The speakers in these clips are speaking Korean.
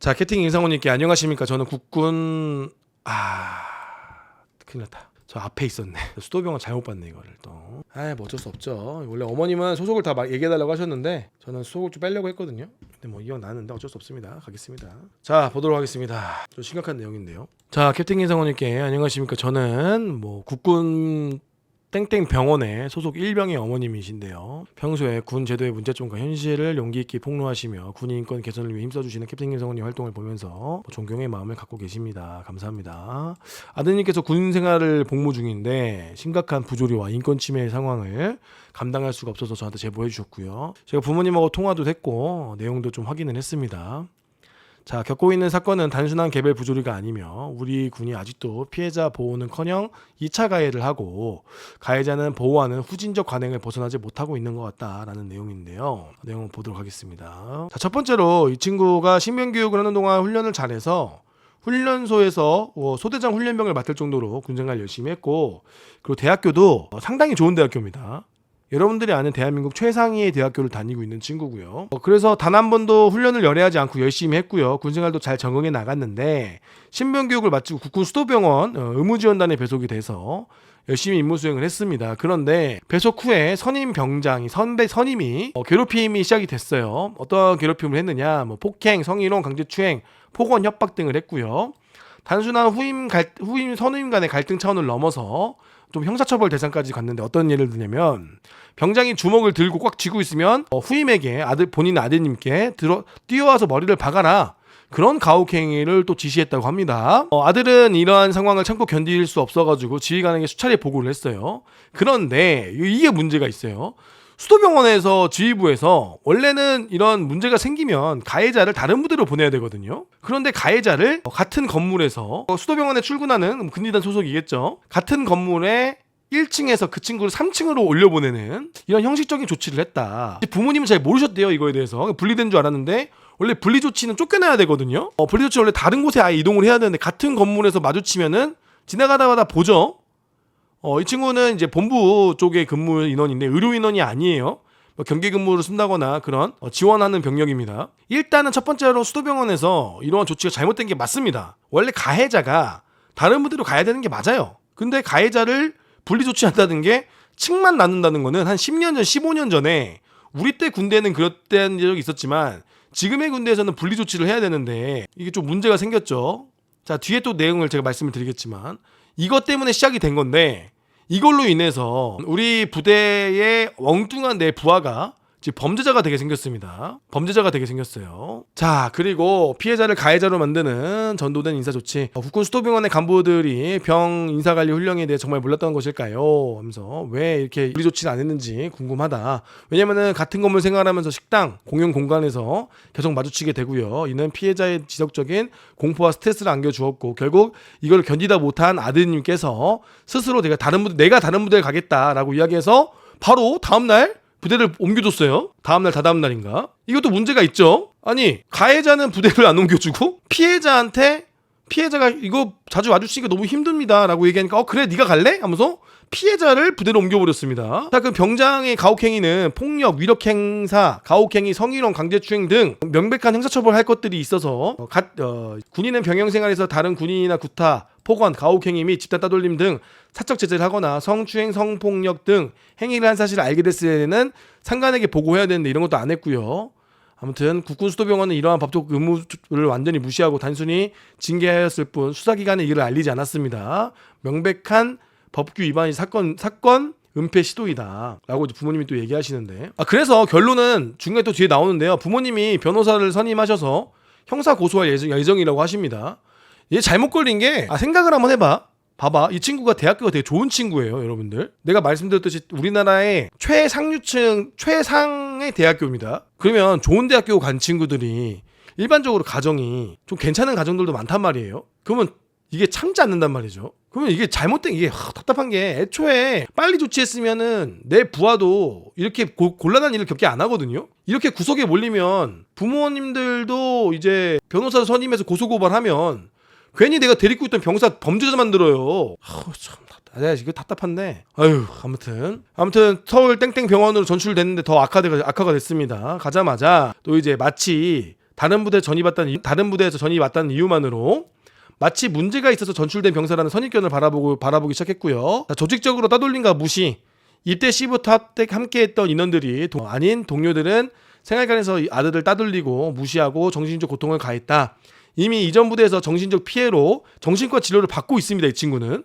자, 캐팅 인상호님께 안녕하십니까. 저는 국군 큰일 났다. 저 앞에 있었네. 수도병원 잘못 봤네 이거를 또. 뭐 어쩔 수 없죠. 원래 어머님은 소속을 다 막 얘기해달라고 하셨는데 저는 소속을 좀 빼려고 했거든요. 근데 뭐 이왕 나는데 어쩔 수 없습니다. 가겠습니다. 자, 보도록 하겠습니다. 좀 심각한 내용인데요. 자, 캡틴 인상호님께 안녕하십니까. 저는 뭐 국군 땡땡 병원의 소속 일병의 어머님이신데요. 평소에 군 제도의 문제점과 현실을 용기 있게 폭로하시며 군 인권 개선을 위해 힘써주시는 캡틴 김성훈님 활동을 보면서 존경의 마음을 갖고 계십니다. 감사합니다. 아드님께서 군 생활을 복무 중인데 심각한 부조리와 인권 침해 상황을 감당할 수가 없어서 저한테 제보해 주셨고요. 제가 부모님하고 통화도 했고 내용도 좀 확인을 했습니다. 자, 겪고 있는 사건은 단순한 개별 부조리가 아니며 우리 군이 아직도 피해자 보호는커녕 2차 가해를 하고 가해자는 보호하는 후진적 관행을 벗어나지 못하고 있는 것 같다라는 내용인데요. 내용을 보도록 하겠습니다. 자, 첫 번째로 이 친구가 신변교육을 하는 동안 훈련을 잘해서 훈련소에서 소대장 훈련병을 맡을 정도로 군생활 열심히 했고, 그리고 대학교도 상당히 좋은 대학교입니다. 여러분들이 아는 대한민국 최상위의 대학교를 다니고 있는 친구고요. 그래서 단 한 번도 훈련을 열애하지 않고 열심히 했고요. 군생활도 잘 적응해 나갔는데 신병교육을 마치고 국군 수도병원 의무지원단에 배속이 돼서 열심히 임무 수행을 했습니다. 그런데 배속 후에 선임 병장이 선임이 괴롭힘이 시작이 됐어요. 어떤 괴롭힘을 했느냐, 폭행, 성희롱, 강제추행, 폭언, 협박 등을 했고요. 단순한 후임 선임 간의 갈등 차원을 넘어서 좀 형사처벌 대상까지 갔는데 어떤 예를 들냐면 병장이 주먹을 들고 꽉 쥐고 있으면 후임에게 본인 아드님께 뛰어와서 머리를 박아라, 그런 가혹행위를 또 지시했다고 합니다. 아들은 이러한 상황을 참고 견딜 수 없어가지고 지휘관에게 수차례 보고를 했어요. 그런데 이게 문제가 있어요. 수도병원에서 지휘부에서 원래는 이런 문제가 생기면 가해자를 다른 부대로 보내야 되거든요. 그런데 가해자를 같은 건물에서 수도병원에 출근하는 근위단 소속이겠죠. 같은 건물에 1층에서 그 친구를 3층으로 올려보내는 이런 형식적인 조치를 했다. 부모님은 잘 모르셨대요, 이거에 대해서. 분리된 줄 알았는데 원래 분리 조치는 쫓겨나야 되거든요. 분리 조치는 원래 다른 곳에 아예 이동을 해야 되는데 같은 건물에서 마주치면은 지나가다가 보죠. 이 친구는 이제 본부 쪽에 근무 인원인데 의료 인원이 아니에요. 경계 근무를 쓴다거나 그런 지원하는 병력입니다. 일단은 첫 번째로 수도병원에서 이러한 조치가 잘못된 게 맞습니다. 원래 가해자가 다른 부대로 가야 되는 게 맞아요. 근데 가해자를 분리 조치한다는 게 층만 나눈다는 거는 한 10년 전, 15년 전에 우리 때 군대는 그랬던 적이 있었지만 지금의 군대에서는 분리 조치를 해야 되는데 이게 좀 문제가 생겼죠. 자, 뒤에 또 내용을 제가 말씀을 드리겠지만 이것 때문에 시작이 된 건데 이걸로 인해서 우리 부대의 엉뚱한 내 부하가 지금 범죄자가 되게 생겼습니다. 범죄자가 되게 생겼어요. 자, 그리고 피해자를 가해자로 만드는 전도된 인사조치. 국군 수도병원의 간부들이 병 인사관리 훈령에 대해 정말 몰랐던 것일까요? 하면서 왜 이렇게 우리 조치를 안 했는지 궁금하다. 왜냐면은 같은 건물 생활하면서 식당, 공용 공간에서 계속 마주치게 되고요. 이는 피해자의 지속적인 공포와 스트레스를 안겨주었고 결국 이걸 견디다 못한 아드님께서 스스로 내가 다른 부대에 가겠다라고 이야기해서 바로 다음날 부대를 옮겨줬어요. 다음날 다다음 날인가. 이것도 문제가 있죠. 아니, 가해자는 부대를 안 옮겨주고 피해자가 이거 자주 와주시니까 너무 힘듭니다 라고 얘기하니까 그래 네가 갈래? 하면서 피해자를 부대로 옮겨버렸습니다. 자, 그 병장의 가혹행위는 폭력, 위력행사, 가혹행위, 성희롱, 강제추행 등 명백한 형사처벌할 것들이 있어서 군인은 병영생활에서 다른 군인이나 구타, 폭언, 가혹행위 및 집단 따돌림 등 사적 제재를 하거나 성추행, 성폭력 등 행위를 한 사실을 알게 됐을 때는 상관에게 보고해야 되는데 이런 것도 안 했고요. 아무튼 국군 수도병원은 이러한 법적 의무를 완전히 무시하고 단순히 징계하였을 뿐 수사기관에 이를 알리지 않았습니다. 명백한 법규 위반이 사건 은폐 시도이다 라고 부모님이 또 얘기하시는데 그래서 결론은 중간에 또 뒤에 나오는데요. 부모님이 변호사를 선임하셔서 형사 고소할 예정이라고 하십니다. 얘 잘못 걸린 게 생각을 한번 해봐. 봐봐, 이 친구가 대학교가 되게 좋은 친구예요. 여러분들, 내가 말씀드렸듯이 우리나라의 최상류층 최상의 대학교입니다. 그러면 좋은 대학교 간 친구들이 일반적으로 가정이 좀 괜찮은 가정들도 많단 말이에요. 그러면 이게 참지 않는단 말이죠. 그러면 이게 잘못된 이게 답답한 게 애초에 빨리 조치했으면은 내 부하도 이렇게 곤란한 일을 겪게 안 하거든요. 이렇게 구석에 몰리면 부모님들도 이제 변호사 선임해서 고소고발하면 괜히 내가 데리고 있던 병사 범죄자 만들어요. 참 내가 이거 답답한데. 아무튼 서울 땡땡 병원으로 전출됐는데 더 악화가 됐습니다. 가자마자 또 이제 마치 다른 부대에서 전입이 왔다는 이유만으로 마치 문제가 있어서 전출된 병사라는 선입견을 바라보기 시작했고요. 자, 조직적으로 따돌림과 무시. 이때 시부터 함께했던 인원들이 아닌 동료들은 생활관에서 아들을 따돌리고 무시하고 정신적 고통을 가했다. 이미 이전 부대에서 정신적 피해로 정신과 진료를 받고 있습니다. 이 친구는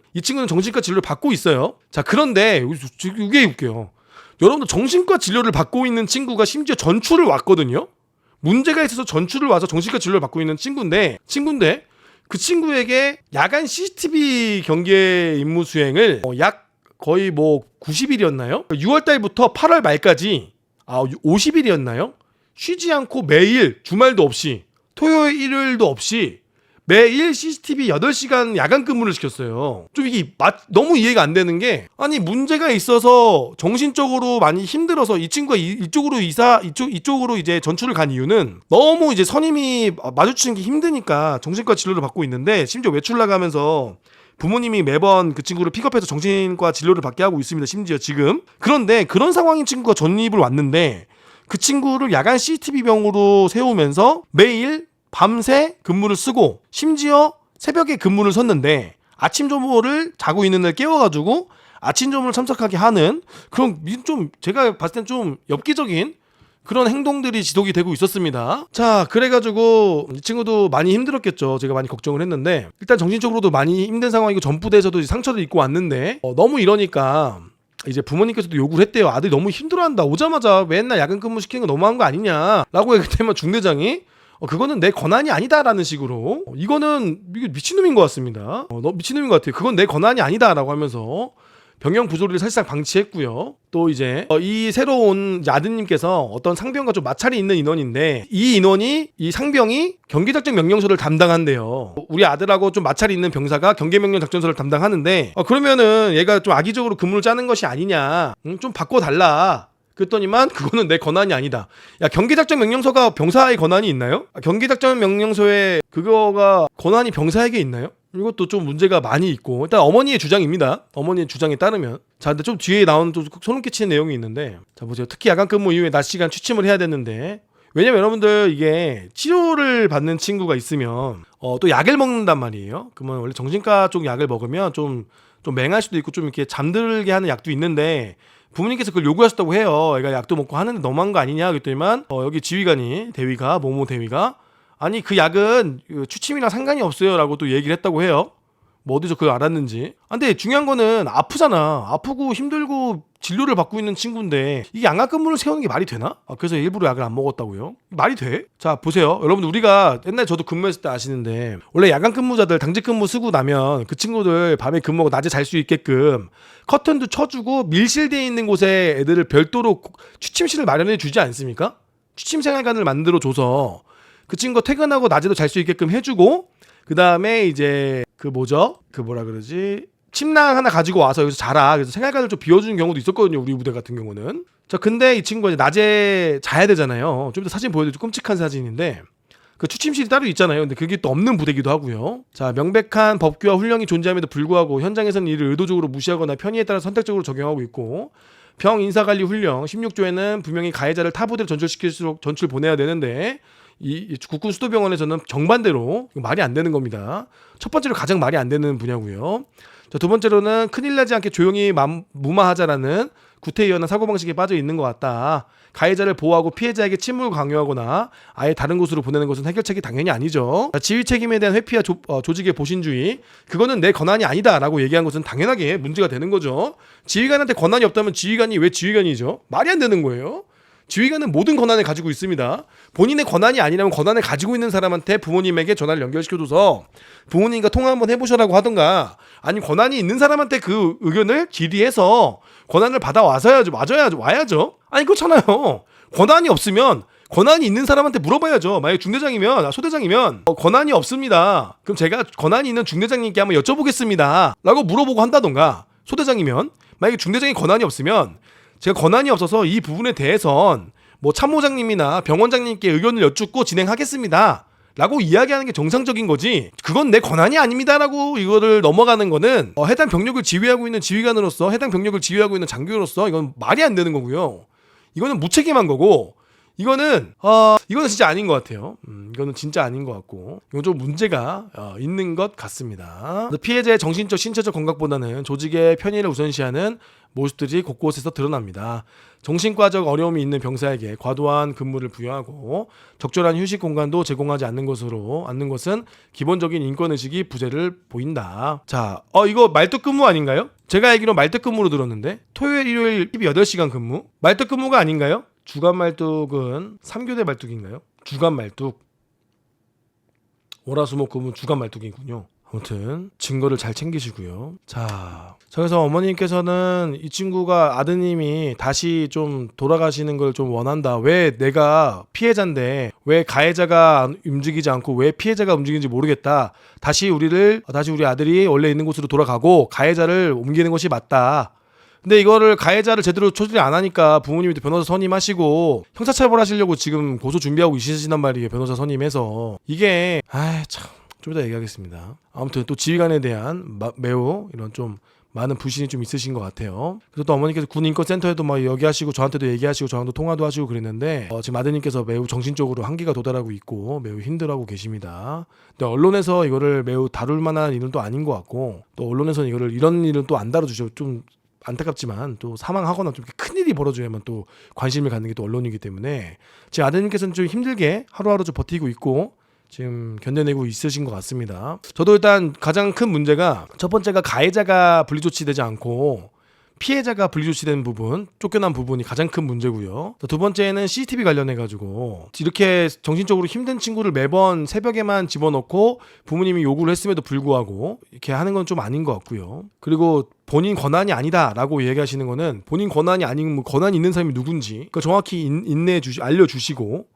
정신과 진료를 받고 있어요. 자, 그런데 이게 웃겨요. 여러분들 정신과 진료를 받고 있는 친구가 심지어 전출을 왔거든요. 문제가 있어서 전출을 와서 정신과 진료를 받고 있는 친구인데 그 친구에게 야간 CCTV 경계 임무 수행을 약 거의 90일이었나요? 6월달부터 8월 말까지 50일이었나요? 쉬지 않고 매일 주말도 없이 토요일 일요일도 없이 매일 CCTV 8시간 야간 근무를 시켰어요. 좀 이게 너무 이해가 안 되는 게, 아니 문제가 있어서 정신적으로 많이 힘들어서 이 친구가 이쪽으로 이제 전출을 간 이유는 너무 이제 선임이 마주치는 게 힘드니까 정신과 진료를 받고 있는데, 심지어 외출 나가면서 부모님이 매번 그 친구를 픽업해서 정신과 진료를 받게 하고 있습니다. 심지어 지금. 그런데 그런 상황인 친구가 전입을 왔는데 그 친구를 야간 CCTV 병으로 세우면서 매일 밤새 근무를 쓰고 심지어 새벽에 근무를 섰는데 아침 조모를 자고 있는 날 깨워가지고 아침 조모를 참석하게 하는 그런 좀 제가 봤을 땐 좀 엽기적인 그런 행동들이 지속이 되고 있었습니다. 자, 그래가지고 이 친구도 많이 힘들었겠죠. 제가 많이 걱정을 했는데 일단 정신적으로도 많이 힘든 상황이고 전부대에서도 상처를 입고 왔는데 너무 이러니까 이제 부모님께서도 요구를 했대요. 아들이 너무 힘들어한다. 오자마자 맨날 야간 근무 시키는 거 너무한 거 아니냐 라고 그때만 중대장이 그거는 내 권한이 아니다라는 식으로 이게 미친놈인 것 같습니다. 너 미친놈인 것 같아요. 그건 내 권한이 아니다라고 하면서 병영 부조리를 사실상 방치했고요. 또 이제 이 새로운 아드님께서 어떤 상병과 좀 마찰이 있는 인원인데 이 상병이 경계작전 명령서를 담당한대요. 우리 아들하고 좀 마찰이 있는 병사가 경계명령 작전서를 담당하는데 그러면은 얘가 좀 악의적으로 근무를 짜는 것이 아니냐, 좀 바꿔달라. 그랬더니만 그거는 내 권한이 아니다. 야, 경계작전 명령서가 병사의 권한이 있나요? 경계작전 명령서에 그거가 권한이 병사에게 있나요? 이것도 좀 문제가 많이 있고, 일단 어머니의 주장입니다. 어머니의 주장에 따르면. 자, 근데 좀 뒤에 나오는 또 소름 끼치는 내용이 있는데, 자 보세요. 특히 야간 근무 이후에 낮 시간 취침을 해야 되는데, 왜냐면 여러분들 이게 치료를 받는 친구가 있으면 또 약을 먹는단 말이에요. 그러면 원래 정신과 쪽 약을 먹으면 좀 맹할 수도 있고 좀 이렇게 잠들게 하는 약도 있는데, 부모님께서 그걸 요구하셨다고 해요. 애가 약도 먹고 하는데 너무한 거 아니냐 그랬더니만 여기 대위가 모모 대위가 아니 그 약은 취침이랑 상관이 없어요 라고 또 얘기를 했다고 해요. 뭐 어디서 그걸 알았는지. 근데 중요한 거는 아프잖아. 아프고 힘들고 진료를 받고 있는 친구인데 이게 양악 근무를 세우는 게 말이 되나? 그래서 일부러 약을 안 먹었다고요? 말이 돼? 자 보세요. 여러분 우리가 옛날에 저도 근무했을 때 아시는데 원래 야간 근무자들 당직 근무 쓰고 나면 그 친구들 밤에 근무하고 낮에 잘 수 있게끔 커튼도 쳐주고 밀실되어 있는 곳에 애들을 별도로 취침실을 마련해 주지 않습니까? 취침 생활관을 만들어 줘서 그 친구가 퇴근하고 낮에도 잘 수 있게끔 해주고, 그 다음에 이제 침낭 하나 가지고 와서 여기서 자라. 그래서 생활관을 좀 비워주는 경우도 있었거든요. 우리 부대 같은 경우는. 자, 근데 이 친구가 이제 낮에 자야 되잖아요. 좀 이따 사진 보여드릴게요. 끔찍한 사진인데 그 취침실이 따로 있잖아요. 근데 그게 또 없는 부대기도 하고요. 자, 명백한 법규와 훈령이 존재함에도 불구하고 현장에서는 이를 의도적으로 무시하거나 편의에 따라 선택적으로 적용하고 있고, 병 인사관리 훈령 16조에는 분명히 가해자를 타 부대로 전출시킬수록 전출 보내야 되는데 이 국군 수도병원에서는 정반대로 말이 안 되는 겁니다. 첫 번째로 가장 말이 안 되는 분야고요. 자, 두 번째로는 큰일 나지 않게 조용히 무마하자라는 구태의연한 사고방식에 빠져 있는 것 같다. 가해자를 보호하고 피해자에게 침묵을 강요하거나 아예 다른 곳으로 보내는 것은 해결책이 당연히 아니죠. 자, 지휘 책임에 대한 회피와 조직의 보신주의, 그거는 내 권한이 아니다 라고 얘기한 것은 당연하게 문제가 되는 거죠. 지휘관한테 권한이 없다면 지휘관이 왜 지휘관이죠? 말이 안 되는 거예요. 지휘관은 모든 권한을 가지고 있습니다. 본인의 권한이 아니라면 권한을 가지고 있는 사람한테 부모님에게 전화를 연결시켜줘서 부모님과 통화 한번 해보셔라고 하던가, 아니 권한이 있는 사람한테 그 의견을 질의해서 권한을 와야죠. 아니 그렇잖아요. 권한이 없으면 권한이 있는 사람한테 물어봐야죠. 만약에 중대장이면 소대장이면 권한이 없습니다. 그럼 제가 권한이 있는 중대장님께 한번 여쭤보겠습니다 라고 물어보고 한다던가, 소대장이면 만약에 중대장이 권한이 없으면 제가 권한이 없어서 이 부분에 대해선 뭐 참모장님이나 병원장님께 의견을 여쭙고 진행하겠습니다 라고 이야기하는 게 정상적인 거지, 그건 내 권한이 아닙니다 라고 이거를 넘어가는 거는 해당 병력을 지휘하고 있는 지휘관으로서, 해당 병력을 지휘하고 있는 장교로서 이건 말이 안 되는 거고요. 이거는 무책임한 거고, 이거는 이거는 진짜 아닌 것 같아요. 이거는 진짜 아닌 것 같고 이건 좀 문제가 있는 것 같습니다. 피해자의 정신적 신체적 건강보다는 조직의 편의를 우선시하는 모습들이 곳곳에서 드러납니다. 정신과적 어려움이 있는 병사에게 과도한 근무를 부여하고 적절한 휴식 공간도 제공하지 않는 것은 기본적인 인권의식이 부재를 보인다. 자, 이거 말뚝 근무 아닌가요? 제가 알기로 말뚝 근무로 들었는데 토요일, 일요일 8시간 근무? 말뚝 근무가 아닌가요? 주간 말뚝은 3교대 말뚝인가요? 주간 말뚝. 월화수목 금은 주간 말뚝이군요. 아무튼 증거를 잘 챙기시고요. 자, 그래서 어머님께서는 이 친구가 아드님이 다시 좀 돌아가시는 걸 좀 원한다. 왜 내가 피해자인데 왜 가해자가 움직이지 않고 왜 피해자가 움직이는지 모르겠다. 다시 우리 아들이 원래 있는 곳으로 돌아가고 가해자를 옮기는 것이 맞다. 근데 이거를 가해자를 제대로 처리 안 하니까 부모님이 변호사 선임하시고 형사처벌하시려고 지금 고소 준비하고 있으시단 말이에요. 변호사 선임해서. 이게 참 좀 이따 얘기하겠습니다. 아무튼 또 지휘관에 대한 매우 이런 좀 많은 불신이 좀 있으신 것 같아요. 그래서 또 어머니께서 군인권센터에도 막 얘기하시고 저한테도 얘기하시고 저랑도 통화도 하시고 그랬는데 지금 아드님께서 매우 정신적으로 한계가 도달하고 있고 매우 힘들어하고 계십니다. 근데 언론에서 이거를 매우 다룰 만한 일은 또 아닌 것 같고 또 언론에서는 이런 일은 또 안 다뤄주죠. 좀 안타깝지만 또 사망하거나 좀 큰 일이 벌어져야만 또 관심을 갖는 게 또 언론이기 때문에 제 아드님께서는 좀 힘들게 하루하루 좀 버티고 있고 지금 견뎌내고 있으신 것 같습니다. 저도 일단 가장 큰 문제가 첫 번째가 가해자가 분리조치되지 않고 피해자가 분리조치된 부분, 쫓겨난 부분이 가장 큰 문제고요. 두 번째는 CCTV 관련해가지고 이렇게 정신적으로 힘든 친구를 매번 새벽에만 집어넣고 부모님이 요구를 했음에도 불구하고 이렇게 하는 건 좀 아닌 것 같고요. 그리고 본인 권한이 아니다라고 얘기하시는 거는 본인 권한이 아닌 권한이 있는 사람이 누군지 정확히 알려주시고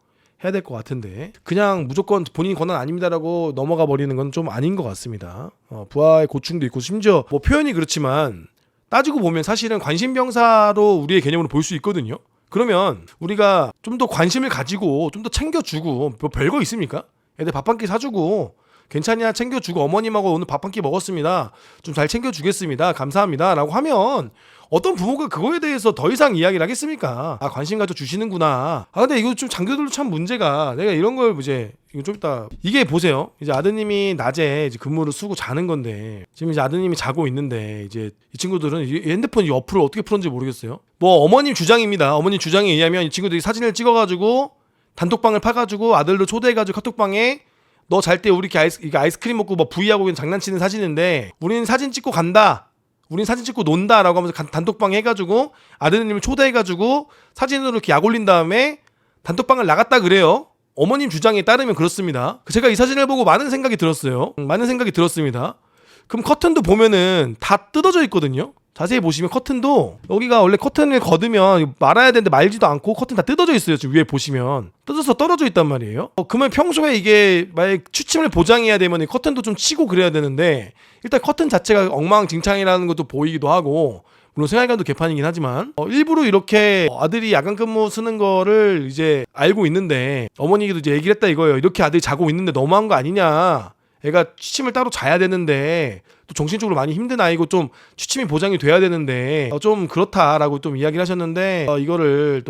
해야 될 것 같은데 그냥 무조건 본인 권한 아닙니다라고 넘어가 버리는 건 좀 아닌 것 같습니다. 부하의 고충도 있고 심지어 뭐 표현이 그렇지만 따지고 보면 사실은 관심병사로 우리의 개념으로 볼 수 있거든요. 그러면 우리가 좀 더 관심을 가지고 좀 더 챙겨주고 뭐 별거 있습니까? 애들 밥 한 끼 사주고 괜찮냐 챙겨주고 어머님하고 오늘 밥 한 끼 먹었습니다. 좀 잘 챙겨주겠습니다. 감사합니다. 라고 하면 어떤 부모가 그거에 대해서 더 이상 이야기를 하겠습니까? 관심 가져주시는구나. 근데 이거 좀 장교들도 참 문제가 내가 이런 걸 이거 좀 이따 이게 보세요. 이제 아드님이 낮에 이제 근무를 쓰고 자는 건데 지금 이제 아드님이 자고 있는데 이제 이 친구들은 핸드폰 옆을 어떻게 풀었는지 모르겠어요. 뭐 어머님 주장입니다. 어머님 주장에 의하면 이 친구들이 사진을 찍어가지고 단톡방을 파가지고 아들도 초대해가지고 카톡방에 너 잘 때 우리 이렇게 아이스크림 먹고 뭐 부위하고 장난치는 사진인데 우리는 사진 찍고 간다. 우린 사진 찍고 논다라고 하면서 단톡방 해가지고 아드님을 초대해가지고 사진으로 이렇게 약 올린 다음에 단톡방을 나갔다 그래요. 어머님 주장에 따르면 그렇습니다. 제가 이 사진을 보고 많은 생각이 들었어요. 많은 생각이 들었습니다. 그럼 커튼도 보면은 다 뜯어져 있거든요. 자세히 보시면 커튼도 여기가 원래 커튼을 걷으면 말아야 되는데 말지도 않고 커튼 다 뜯어져 있어요. 지금 위에 보시면 뜯어서 떨어져 있단 말이에요. 그러면 평소에 이게 만약 취침을 보장해야 되면 커튼도 좀 치고 그래야 되는데 일단 커튼 자체가 엉망진창이라는 것도 보이기도 하고 물론 생활관도 개판이긴 하지만 일부러 이렇게 아들이 야간 근무 쓰는 거를 이제 알고 있는데 어머니도 이제 얘기를 했다 이거예요. 이렇게 아들이 자고 있는데 너무한 거 아니냐. 애가 취침을 따로 자야 되는데 또 정신적으로 많이 힘든 아이고 좀 취침이 보장이 돼야 되는데 좀 그렇다라고 좀 이야기를 하셨는데 이거를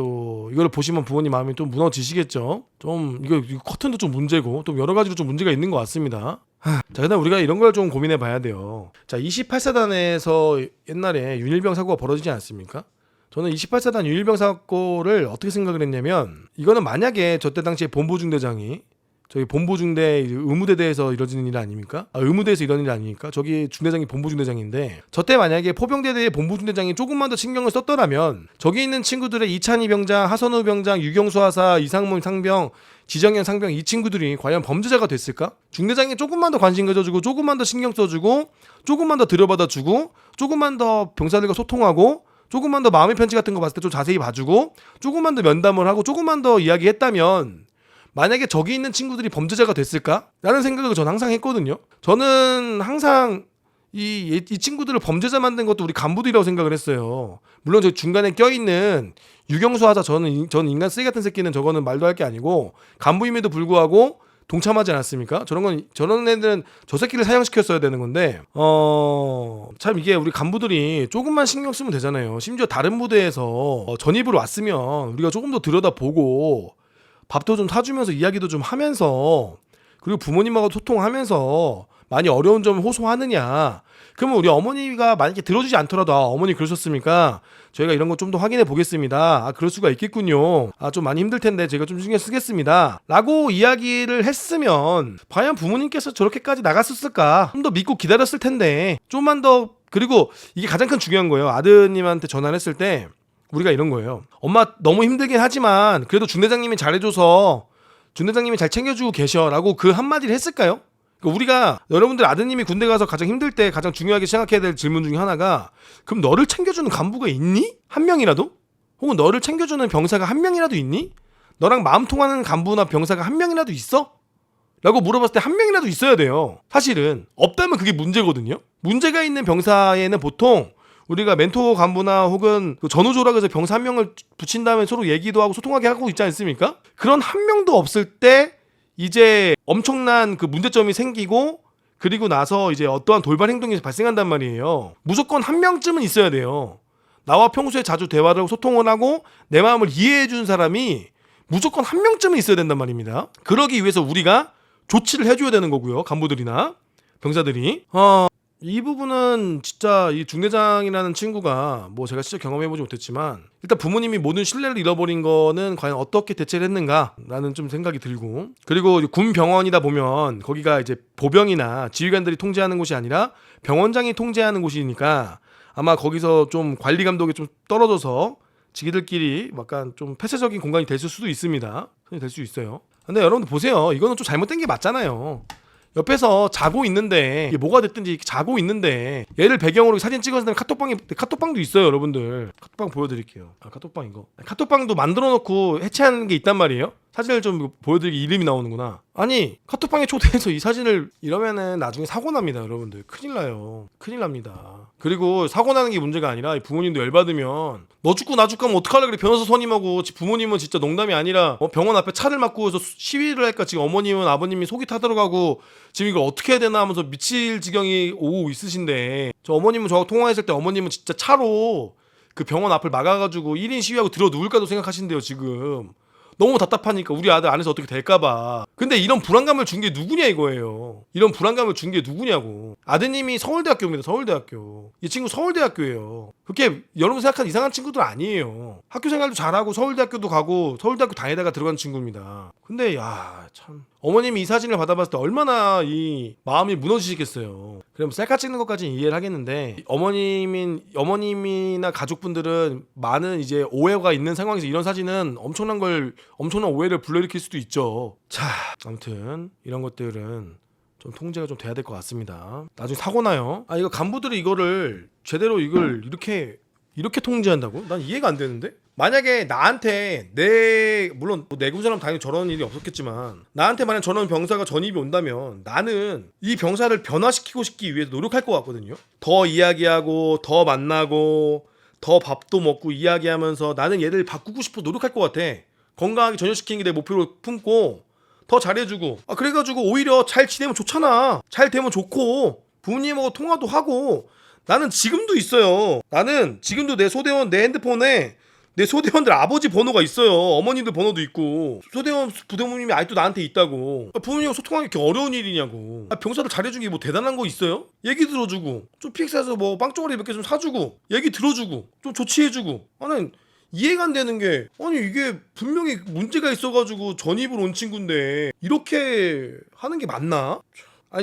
보시면 부모님 마음이 좀 무너지시겠죠. 좀 이거 커튼도 좀 문제고 또 여러 가지로 좀 문제가 있는 것 같습니다. 자, 그다음 우리가 이런 걸 좀 고민해 봐야 돼요. 자, 28사단에서 옛날에 윤일병 사고가 벌어지지 않았습니까? 저는 28사단 윤일병 사고를 어떻게 생각을 했냐면 이거는 만약에 저때 당시에 본부중대장이 저기 본부중대 의무대대에서 이뤄지는 일 아닙니까? 의무대에서 이런 일 아닙니까? 저기 중대장이 본부중대장인데 저때 만약에 포병대대의 본부중대장이 조금만 더 신경을 썼더라면 저기 있는 친구들의 이찬희 병장, 하선우 병장, 유경수 하사, 이상문 상병, 지정현 상병 이 친구들이 과연 범죄자가 됐을까? 중대장이 조금만 더 관심 가져주고 조금만 더 신경 써주고 조금만 더 들여받아주고 조금만 더 병사들과 소통하고 조금만 더 마음의 편지 같은 거 봤을 때 좀 자세히 봐주고 조금만 더 면담을 하고 조금만 더 이야기했다면 만약에 저기 있는 친구들이 범죄자가 됐을까? 라는 생각을 저는 항상 했거든요. 저는 항상 이 친구들을 범죄자 만든 것도 우리 간부들이라고 생각을 했어요. 물론 저 중간에 껴있는 유경수 하자 저는 인간 쓰레기 같은 새끼는 저거는 말도 할 게 아니고 간부임에도 불구하고 동참하지 않았습니까? 저런 애들은 저 새끼를 사형시켰어야 되는 건데 참 이게 우리 간부들이 조금만 신경 쓰면 되잖아요. 심지어 다른 부대에서 전입으로 왔으면 우리가 조금 더 들여다보고 밥도 좀 사주면서 이야기도 좀 하면서 그리고 부모님하고 소통하면서 많이 어려운 점을 호소하느냐. 그러면 우리 어머니가 만약에 들어주지 않더라도 어머니 그러셨습니까? 저희가 이런 거 좀 더 확인해 보겠습니다. 그럴 수가 있겠군요. 좀 많이 힘들 텐데 제가 좀 신경 쓰겠습니다. 라고 이야기를 했으면 과연 부모님께서 저렇게까지 나갔었을까? 좀 더 믿고 기다렸을 텐데 좀만 더. 그리고 이게 가장 큰 중요한 거예요. 아드님한테 전화를 했을 때 우리가 이런 거예요. 엄마 너무 힘들긴 하지만 그래도 중대장님이 잘해줘서 중대장님이 잘 챙겨주고 계셔라고 그 한마디를 했을까요? 우리가 여러분들 아드님이 군대 가서 가장 힘들 때 가장 중요하게 생각해야 될 질문 중에 하나가 그럼 너를 챙겨주는 간부가 있니? 한 명이라도? 혹은 너를 챙겨주는 병사가 한 명이라도 있니? 너랑 마음 통하는 간부나 병사가 한 명이라도 있어? 라고 물어봤을 때 한 명이라도 있어야 돼요. 사실은 없다면 그게 문제거든요. 문제가 있는 병사에는 보통 우리가 멘토 간부나 혹은 그 전우조라고 해서 병사 한 명을 붙인 다음에 서로 얘기도 하고 소통하게 하고 있지 않습니까? 그런 한 명도 없을 때 이제 엄청난 그 문제점이 생기고 그리고 나서 이제 어떠한 돌발 행동이 발생한단 말이에요. 무조건 한 명쯤은 있어야 돼요. 나와 평소에 자주 대화를 하고 소통을 하고 내 마음을 이해해 주는 사람이 무조건 한 명쯤은 있어야 된단 말입니다. 그러기 위해서 우리가 조치를 해줘야 되는 거고요. 간부들이나 병사들이. 이 부분은 진짜 이 중대장이라는 친구가 뭐 제가 직접 경험해보지 못했지만 일단 부모님이 모든 신뢰를 잃어버린 거는 과연 어떻게 대처를 했는가라는 좀 생각이 들고, 그리고 군 병원이다 보면 거기가 이제 보병이나 지휘관들이 통제하는 곳이 아니라 병원장이 통제하는 곳이니까 아마 거기서 좀 관리 감독이 좀 떨어져서 지기들끼리 약간 좀 폐쇄적인 공간이 될 수도 있습니다. 될 수 있어요. 근데 여러분들 보세요. 이거는 좀 잘못된 게 맞잖아요. 옆에서 자고 있는데 이게 뭐가 됐든지 자고 있는데 얘를 배경으로 사진 찍어서 카톡방도 있어요. 여러분들 카톡방 보여드릴게요. 카톡방 이거 카톡방도 만들어놓고 해체하는 게 있단 말이에요. 사진을 좀 보여드리기 이름이 나오는구나. 아니 카톡방에 초대해서 이 사진을 이러면은 나중에 사고 납니다. 여러분들 큰일 나요. 큰일 납니다. 그리고 사고 나는 게 문제가 아니라 부모님도 열받으면 너 죽고 나 죽고 하면 어떡하려 그래. 변호사 선임하고 부모님은 진짜 농담이 아니라 병원 앞에 차를 막고 시위를 할까. 지금 어머님은 아버님이 속이 타들어가고 지금 이걸 어떻게 해야 되나 하면서 미칠 지경이 오고 있으신데, 저 어머님은 저하고 통화했을 때 어머님은 진짜 차로 그 병원 앞을 막아가지고 1인 시위하고 들어 누울까도 생각하신대요. 지금 너무 답답하니까 우리 아들 안에서 어떻게 될까봐. 근데 이런 불안감을 준 게 누구냐 이거예요. 이런 불안감을 준 게 누구냐고. 아드님이 서울대학교입니다. 서울대학교. 이 친구 서울대학교예요. 그렇게 여러분 생각하는 이상한 친구들 아니에요. 학교 생활도 잘하고 서울대학교도 가고 서울대학교 다니다가 들어간 친구입니다. 근데 참 어머님이 이 사진을 받아봤을 때 얼마나 이 마음이 무너지시겠어요. 그럼 셀카 찍는 것까지는 이해를 하겠는데 어머님이나 가족분들은 많은 이제 오해가 있는 상황에서 이런 사진은 엄청난 오해를 불러일으킬 수도 있죠. 자, 아무튼 이런 것들은 좀 통제가 좀 돼야 될 것 같습니다. 나중에 사고 나요. 이거 간부들이 이거를 제대로 이걸 이렇게 통제한다고? 난 이해가 안 되는데? 만약에 나한테 물론 내 군사라면 당연히 저런 일이 없었겠지만 나한테 만약 저런 병사가 전입이 온다면 나는 이 병사를 변화시키고 싶기 위해서 노력할 것 같거든요. 더 이야기하고 더 만나고 더 밥도 먹고 이야기하면서 나는 얘를 바꾸고 싶어 노력할 것 같아. 건강하게 전역시키는 게 내 목표로 품고 더 잘해주고. 그래가지고 오히려 잘 지내면 좋잖아. 잘 되면 좋고 부모님하고 통화도 하고. 나는 지금도 있어요. 나는 지금도 내 핸드폰에 내 소대원들 아버지 번호가 있어요. 어머님들 번호도 있고. 소대원 부모님이 아직도 나한테 있다고. 부모님하고 소통하기 이렇게 어려운 일이냐고. 병사들 잘해준 게 뭐 대단한 거 있어요? 얘기 들어주고 좀 PX에서 뭐 빵조각이 몇 개 좀 사주고 얘기 들어주고 좀 조치해주고. 나는 이해가 안 되는 게, 이게 분명히 문제가 있어가지고 전입을 온 친구인데 이렇게 하는 게 맞나?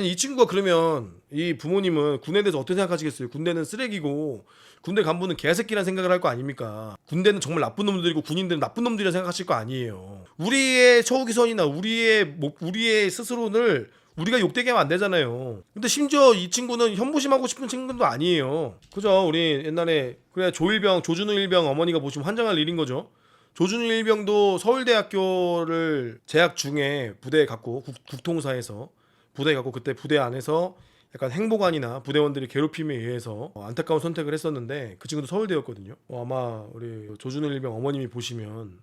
이 친구가 그러면 이 부모님은 군에 대해서 어떻게 생각하시겠어요? 군대는 쓰레기고 군대 간부는 개새끼라는 생각을 할 거 아닙니까? 군대는 정말 나쁜 놈들이고 군인들은 나쁜 놈들이라 생각하실 거 아니에요. 우리의 처우기선이나 우리의 스스로를 우리가 욕되게 하면 안 되잖아요. 근데 심지어 이 친구는 현무심하고 싶은 친구도 아니에요. 그죠? 우리 옛날에 조준우 일병 어머니가 보시면 환장할 일인 거죠. 조준우 일병도 서울대학교를 재학 중에 부대에 갔고 국통사에서 부대에 갔고 그때 부대 안에서 약간 행보관이나 부대원들이 괴롭힘에 의해서 안타까운 선택을 했었는데 그 친구도 서울대였거든요. 아마 우리 조준우 일병 어머님이 보시면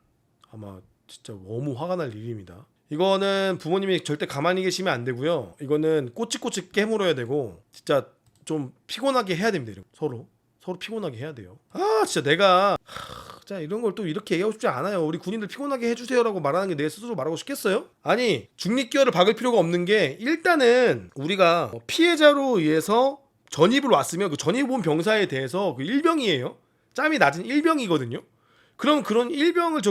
아마 진짜 너무 화가 날 일입니다. 이거는 부모님이 절대 가만히 계시면 안 되고요. 이거는 꼬치꼬치 깨물어야 되고 진짜 좀 피곤하게 해야 됩니다. 서로 피곤하게 해야 돼요. 진짜 내가 자 이런 걸 또 이렇게 얘기하고 싶지 않아요. 우리 군인들 피곤하게 해주세요라고 말하는 게 내 스스로 말하고 싶겠어요? 아니 중립기어를 박을 필요가 없는 게 일단은 우리가 피해자로 의해서 전입을 왔으면 그 전입 온 병사에 대해서 그 일병이에요. 짬이 낮은 일병이거든요. 그럼 그런 일병을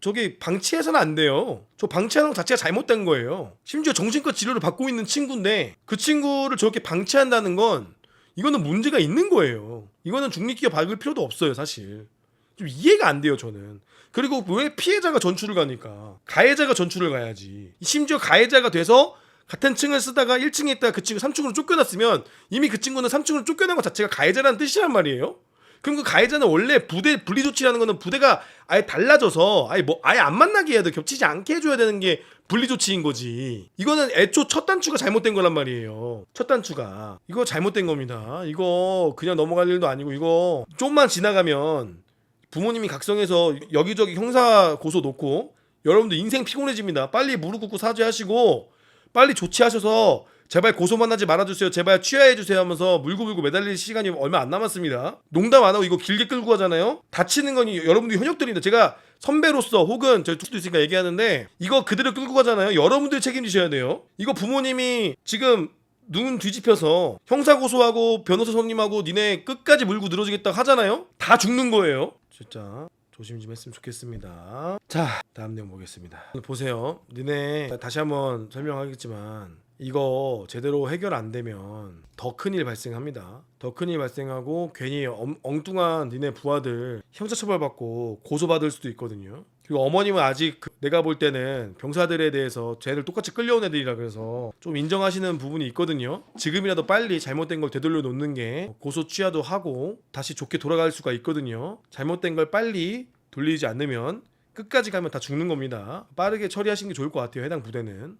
저게 방치해서는 안 돼요. 저 방치하는 것 자체가 잘못된 거예요. 심지어 정신과 치료를 받고 있는 친구인데 그 친구를 저렇게 방치한다는 건 이거는 문제가 있는 거예요. 이거는 중립기어 박을 필요도 없어요, 사실. 좀 이해가 안 돼요, 저는. 그리고 왜 피해자가 전출을 가니까 가해자가 전출을 가야지. 심지어 가해자가 돼서 같은 층을 쓰다가 1층에 있다가 그 친구 3층으로 쫓겨났으면 이미 그 친구는 3층으로 쫓겨난 것 자체가 가해자라는 뜻이란 말이에요. 그럼 그 가해자는 원래 부대 분리조치라는 거는 부대가 아예 달라져서 아예 안 만나게 해야 돼. 겹치지 않게 해줘야 되는 게 분리조치인 거지. 이거는 애초 첫 단추가 잘못된 거란 말이에요. 첫 단추가 이거 잘못된 겁니다. 이거 그냥 넘어갈 일도 아니고 이거 좀만 지나가면 부모님이 각성해서 여기저기 형사 고소 놓고 여러분들 인생 피곤해집니다. 빨리 무릎 꿇고 사죄하시고 빨리 조치하셔서 제발 고소만 하지 말아주세요. 제발 취하해주세요 하면서 물고 매달릴 시간이 얼마 안 남았습니다. 농담 안 하고 이거 길게 끌고 가잖아요. 다치는 건 여러분들이 현역들인데 제가 선배로서 혹은 저희 투수도 있으니까 얘기하는데 이거 그대로 끌고 가잖아요. 여러분들이 책임지셔야 돼요. 이거 부모님이 지금 눈 뒤집혀서 형사고소하고 변호사 손님하고 니네 끝까지 물고 늘어지겠다 하잖아요. 다 죽는 거예요. 진짜 조심 좀 했으면 좋겠습니다. 자 다음 내용 보겠습니다. 보세요. 니네 다시 한번 설명하겠지만 이거 제대로 해결 안 되면 더 큰일 발생합니다. 더 큰일 발생하고 괜히 엉뚱한 니네 부하들 형사처벌받고 고소받을 수도 있거든요. 그리고 어머님은 아직 내가 볼 때는 병사들에 대해서 쟤들 똑같이 끌려온 애들이라 그래서 좀 인정하시는 부분이 있거든요. 지금이라도 빨리 잘못된 걸 되돌려 놓는 게 고소 취하도 하고 다시 좋게 돌아갈 수가 있거든요. 잘못된 걸 빨리 돌리지 않으면 끝까지 가면 다 죽는 겁니다. 빠르게 처리하시는 게 좋을 것 같아요. 해당 부대는.